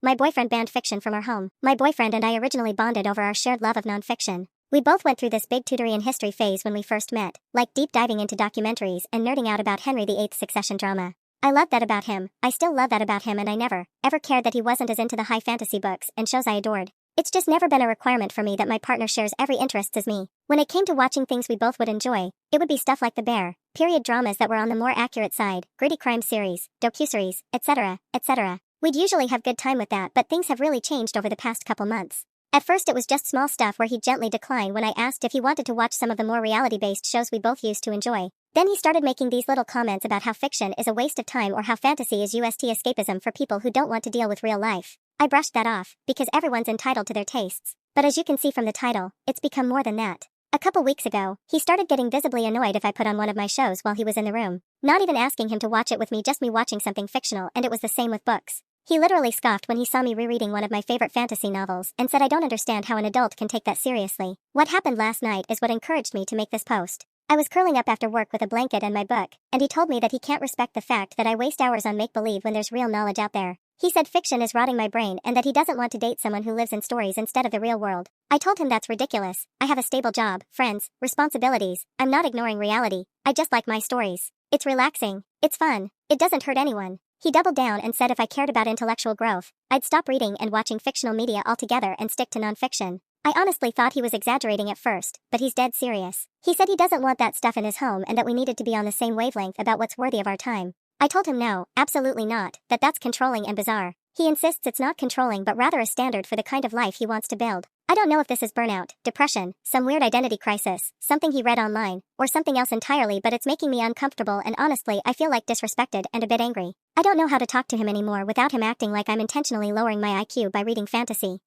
My boyfriend banned fiction from our home. My boyfriend and I originally bonded over our shared love of nonfiction. We both went through this big tutoring history phase when we first met, like deep diving into documentaries and nerding out about Henry VIII's succession drama. I love that about him, I still love that about him, and I never, ever cared that he wasn't as into the high fantasy books and shows I adored. It's just never been a requirement for me that my partner shares every interest as me. When it came to watching things we both would enjoy, it would be stuff like The Bear, period dramas that were on the more accurate side, gritty crime series, docuseries, etc., etc. We'd usually have good time with that, but things have really changed over the past couple months. At first it was just small stuff where he'd gently decline when I asked if he wanted to watch some of the more reality-based shows we both used to enjoy. Then he started making these little comments about how fiction is a waste of time or how fantasy is escapism for people who don't want to deal with real life. I brushed that off, because everyone's entitled to their tastes. But as you can see from the title, it's become more than that. A couple weeks ago, he started getting visibly annoyed if I put on one of my shows while he was in the room. Not even asking him to watch it with me, just me watching something fictional, and it was the same with books. He literally scoffed when he saw me rereading one of my favorite fantasy novels and said I don't understand how an adult can take that seriously. What happened last night is what encouraged me to make this post. I was curling up after work with a blanket and my book, and he told me that he can't respect the fact that I waste hours on make-believe when there's real knowledge out there. He said fiction is rotting my brain and that he doesn't want to date someone who lives in stories instead of the real world. I told him that's ridiculous. I have a stable job, friends, responsibilities. I'm not ignoring reality. I just like my stories. It's relaxing. It's fun. It doesn't hurt anyone. He doubled down and said if I cared about intellectual growth, I'd stop reading and watching fictional media altogether and stick to nonfiction. I honestly thought he was exaggerating at first, but he's dead serious. He said he doesn't want that stuff in his home and that we needed to be on the same wavelength about what's worthy of our time. I told him no, absolutely not, that's controlling and bizarre. He insists it's not controlling but rather a standard for the kind of life he wants to build. I don't know if this is burnout, depression, some weird identity crisis, something he read online, or something else entirely, but it's making me uncomfortable and honestly I feel like disrespected and a bit angry. I don't know how to talk to him anymore without him acting like I'm intentionally lowering my IQ by reading fantasy.